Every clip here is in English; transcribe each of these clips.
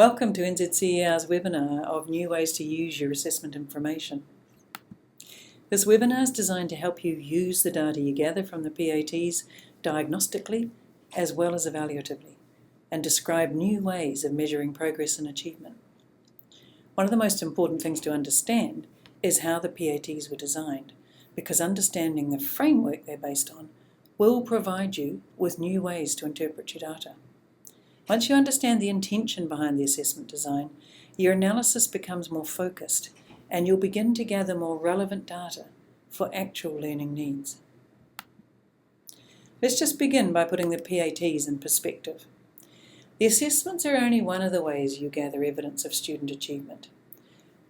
Welcome to NZCER's webinar of New Ways to Use Your Assessment Information. This webinar is designed to help you use the data you gather from the PATs diagnostically as well as evaluatively, and describe new ways of measuring progress and achievement. One of the most important things to understand is how the PATs were designed, because understanding the framework they're based on will provide you with new ways to interpret your data. Once you understand the intention behind the assessment design, your analysis becomes more focused and you'll begin to gather more relevant data for actual learning needs. Let's just begin by putting the PATs in perspective. The assessments are only one of the ways you gather evidence of student achievement.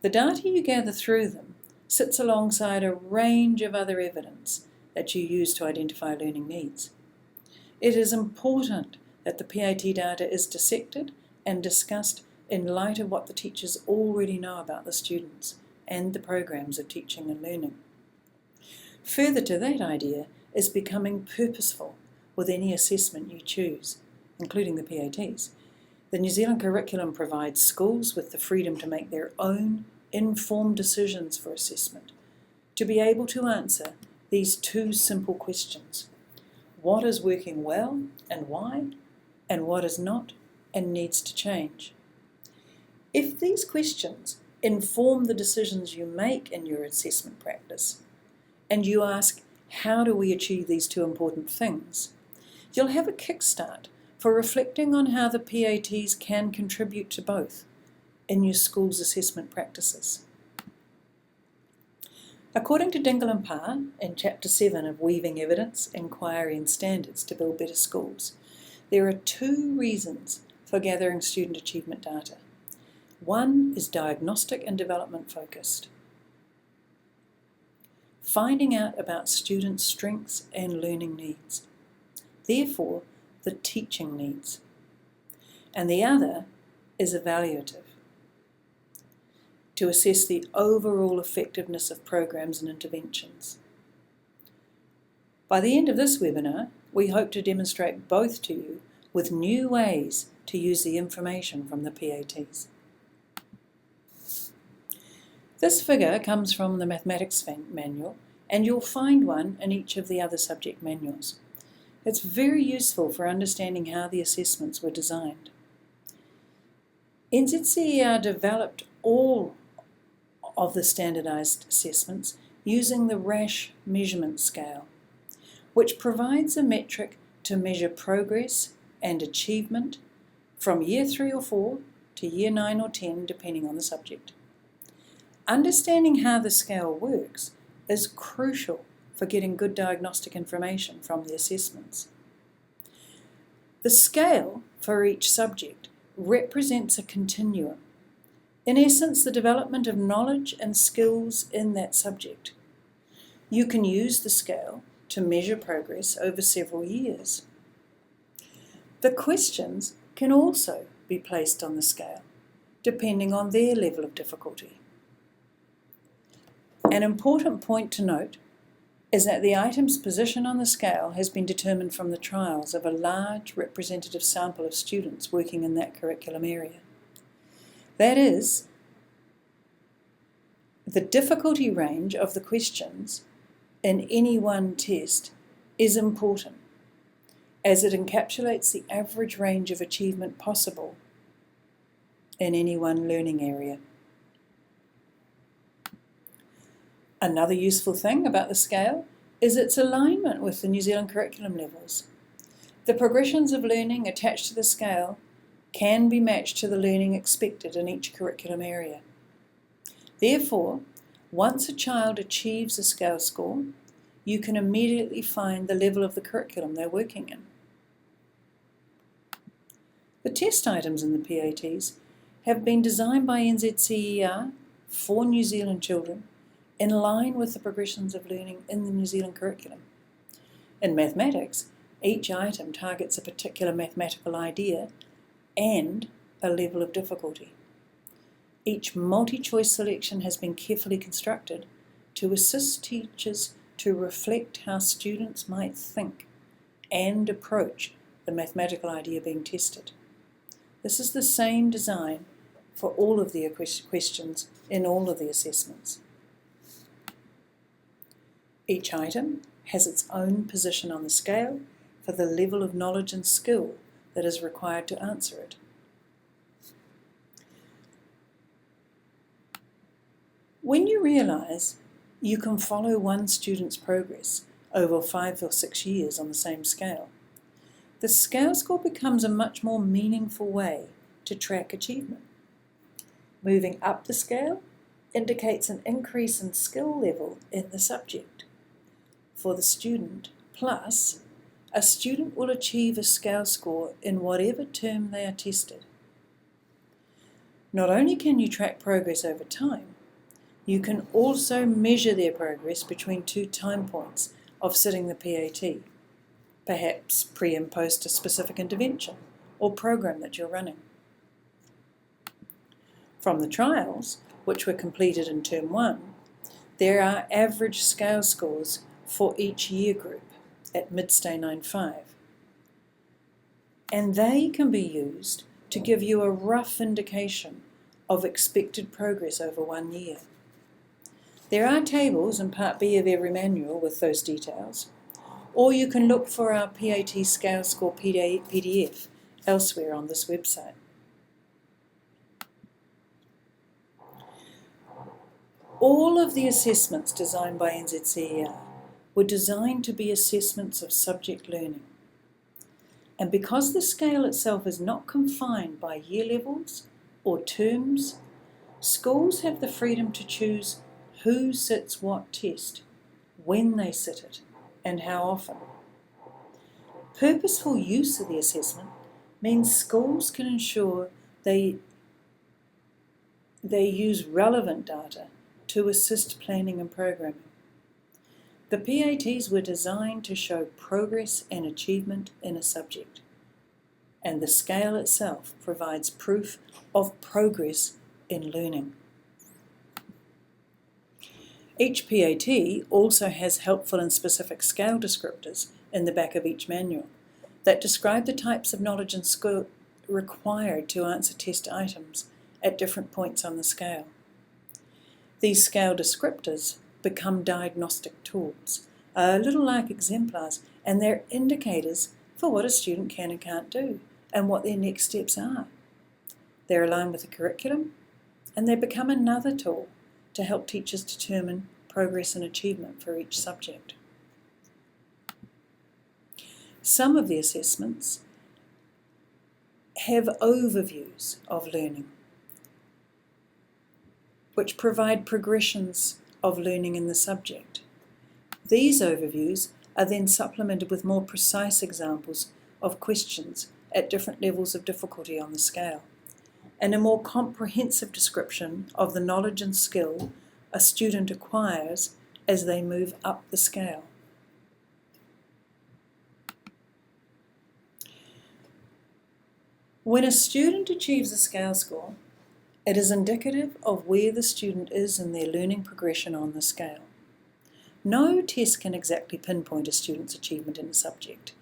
The data you gather through them sits alongside a range of other evidence that you use to identify learning needs. It is important that the PAT data is dissected and discussed in light of what the teachers already know about the students and the programs of teaching and learning. Further to that idea is becoming purposeful with any assessment you choose, including the PATs. The New Zealand curriculum provides schools with the freedom to make their own informed decisions for assessment, to be able to answer these two simple questions: what is working well and why, and what is not and needs to change. If these questions inform the decisions you make in your assessment practice, and you ask, how do we achieve these two important things, you'll have a kickstart for reflecting on how the PATs can contribute to both in your school's assessment practices. According to Dingle and Parr, in Chapter 7 of Weaving Evidence, Inquiry and Standards to Build Better Schools, there are two reasons for gathering student achievement data. One is diagnostic and development focused, finding out about students' strengths and learning needs, therefore the teaching needs. And the other is evaluative, to assess the overall effectiveness of programs and interventions. By the end of this webinar, we hope to demonstrate both to you with new ways to use the information from the PATs. This figure comes from the mathematics manual, and you'll find one in each of the other subject manuals. It's very useful for understanding how the assessments were designed. NZCER developed all of the standardised assessments using the RASH measurement scale, which provides a metric to measure progress and achievement from year 3 or 4 to year 9 or 10, depending on the subject. Understanding how the scale works is crucial for getting good diagnostic information from the assessments. The scale for each subject represents a continuum, in essence the development of knowledge and skills in that subject. You can use the scale to measure progress over several years. The questions can also be placed on the scale, depending on their level of difficulty. An important point to note is that the item's position on the scale has been determined from the trials of a large representative sample of students working in that curriculum area. That is, the difficulty range of the questions in any one test is important, as it encapsulates the average range of achievement possible in any one learning area. Another useful thing about the scale is its alignment with the New Zealand curriculum levels. The progressions of learning attached to the scale can be matched to the learning expected in each curriculum area. Therefore, once a child achieves a scale score, you can immediately find the level of the curriculum they're working in. The test items in the PATs have been designed by NZCER for New Zealand children in line with the progressions of learning in the New Zealand curriculum. In mathematics, each item targets a particular mathematical idea and a level of difficulty. Each multi-choice selection has been carefully constructed to assist teachers to reflect how students might think and approach the mathematical idea being tested. This is the same design for all of the questions in all of the assessments. Each item has its own position on the scale for the level of knowledge and skill that is required to answer it. When you realise you can follow one student's progress over 5 or 6 years on the same scale, the scale score becomes a much more meaningful way to track achievement. Moving up the scale indicates an increase in skill level in the subject for the student, plus a student will achieve a scale score in whatever term they are tested. Not only can you track progress over time, you can also measure their progress between 2 time points of sitting the PAT, perhaps pre and post a specific intervention or program that you're running. From the trials, which were completed in Term 1, there are average scale scores for each year group at Midstay 9.5, and they can be used to give you a rough indication of expected progress over 1 year. There are tables in Part B of every manual with those details, or you can look for our PAT Scale Score PDF elsewhere on this website. All of the assessments designed by NZCER were designed to be assessments of subject learning. And because the scale itself is not confined by year levels or terms, schools have the freedom to choose who sits what test, when they sit it, and how often. Purposeful use of the assessment means schools can ensure they use relevant data to assist planning and programming. The PATs were designed to show progress and achievement in a subject, and the scale itself provides proof of progress in learning. Each PAT also has helpful and specific scale descriptors in the back of each manual that describe the types of knowledge and skill required to answer test items at different points on the scale. These scale descriptors become diagnostic tools, a little like exemplars, and they're indicators for what a student can and can't do and what their next steps are. They're aligned with the curriculum, and they become another tool to help teachers determine progress and achievement for each subject. Some of the assessments have overviews of learning, which provide progressions of learning in the subject. These overviews are then supplemented with more precise examples of questions at different levels of difficulty on the scale, and a more comprehensive description of the knowledge and skill a student acquires as they move up the scale. When a student achieves a scale score, it is indicative of where the student is in their learning progression on the scale. No test can exactly pinpoint a student's achievement in a subject,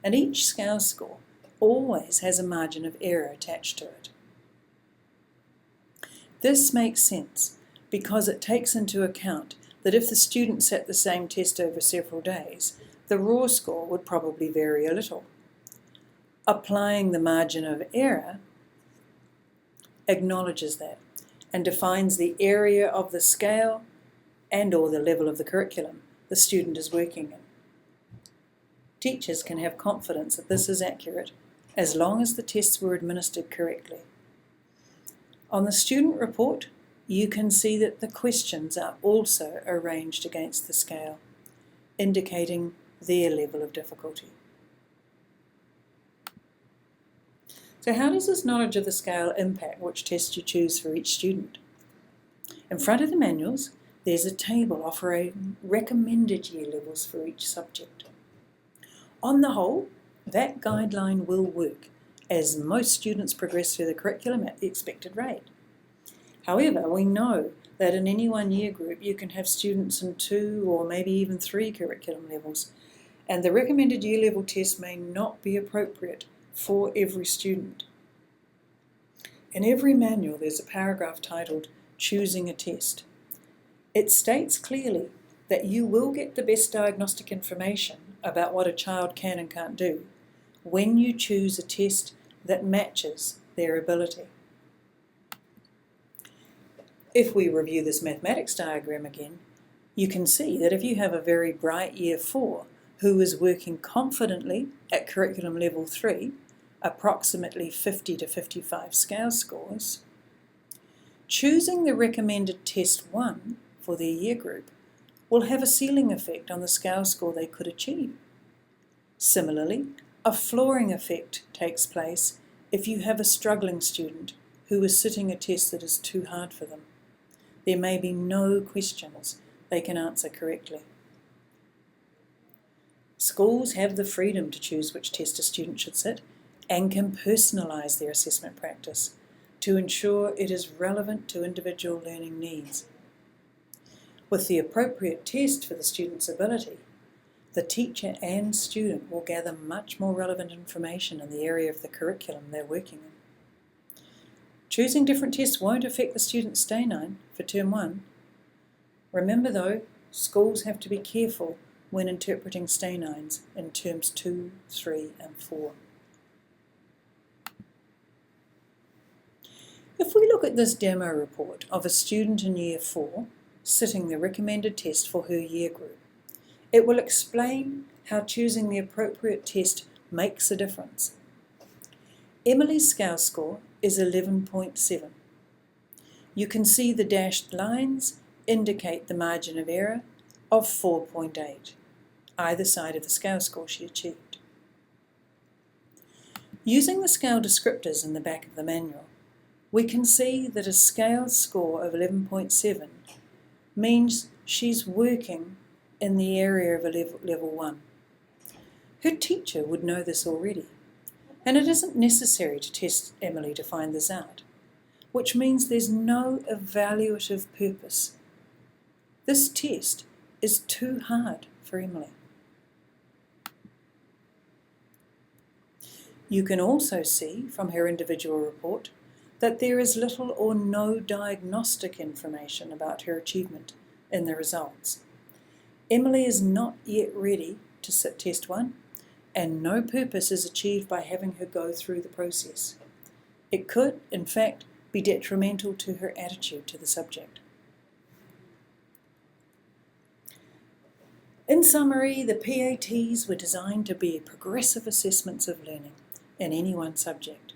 and each scale score always has a margin of error attached to it. This makes sense because it takes into account that if the student sat the same test over several days, the raw score would probably vary a little. Applying the margin of error acknowledges that and defines the area of the scale and or the level of the curriculum the student is working in. Teachers can have confidence that this is accurate as long as the tests were administered correctly. On the student report, you can see that the questions are also arranged against the scale, indicating their level of difficulty. So how does this knowledge of the scale impact which test you choose for each student? In front of the manuals, there's a table offering recommended year levels for each subject. On the whole, that guideline will work, as most students progress through the curriculum at the expected rate. However, we know that in any 1 year group you can have students in 2 or maybe even 3 curriculum levels, and the recommended year level test may not be appropriate for every student. In every manual there's a paragraph titled Choosing a Test. It states clearly that you will get the best diagnostic information about what a child can and can't do when you choose a test that matches their ability. If we review this mathematics diagram again, you can see that if you have a very bright Year 4 who is working confidently at curriculum level 3, approximately 50 to 55 scale scores, choosing the recommended test 1 for their year group will have a ceiling effect on the scale score they could achieve. Similarly, a flooring effect takes place if you have a struggling student who is sitting a test that is too hard for them. There may be no questions they can answer correctly. Schools have the freedom to choose which test a student should sit and can personalise their assessment practice to ensure it is relevant to individual learning needs. With the appropriate test for the student's ability, the teacher and student will gather much more relevant information in the area of the curriculum they're working in. Choosing different tests won't affect the student's stay nine for Term 1. Remember though, schools have to be careful when interpreting stay nines in Terms 2, 3 and 4. If we look at this demo report of a student in Year 4 sitting the recommended test for her year group, it will explain how choosing the appropriate test makes a difference. Emily's scale score is 11.7. You can see the dashed lines indicate the margin of error of 4.8, either side of the scale score she achieved. Using the scale descriptors in the back of the manual, we can see that a scale score of 11.7 means she's working in the area of a level 1. Her teacher would know this already, and it isn't necessary to test Emily to find this out, which means there's no evaluative purpose. This test is too hard for Emily. You can also see from her individual report that there is little or no diagnostic information about her achievement in the results. Emily is not yet ready to sit Test 1, and no purpose is achieved by having her go through the process. It could, in fact, be detrimental to her attitude to the subject. In summary, the PATs were designed to be progressive assessments of learning in any one subject.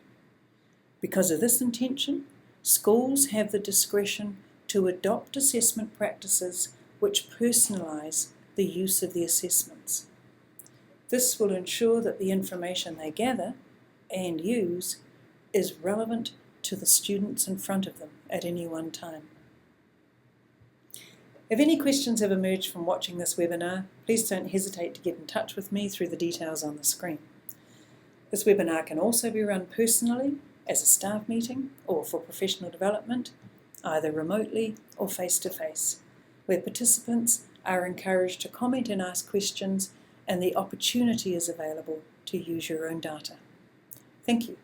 Because of this intention, schools have the discretion to adopt assessment practices which personalise the use of the assessments. This will ensure that the information they gather and use is relevant to the students in front of them at any one time. If any questions have emerged from watching this webinar, please don't hesitate to get in touch with me through the details on the screen. This webinar can also be run personally as a staff meeting or for professional development, either remotely or face-to-face, where participants are encouraged to comment and ask questions, and the opportunity is available to use your own data. Thank you.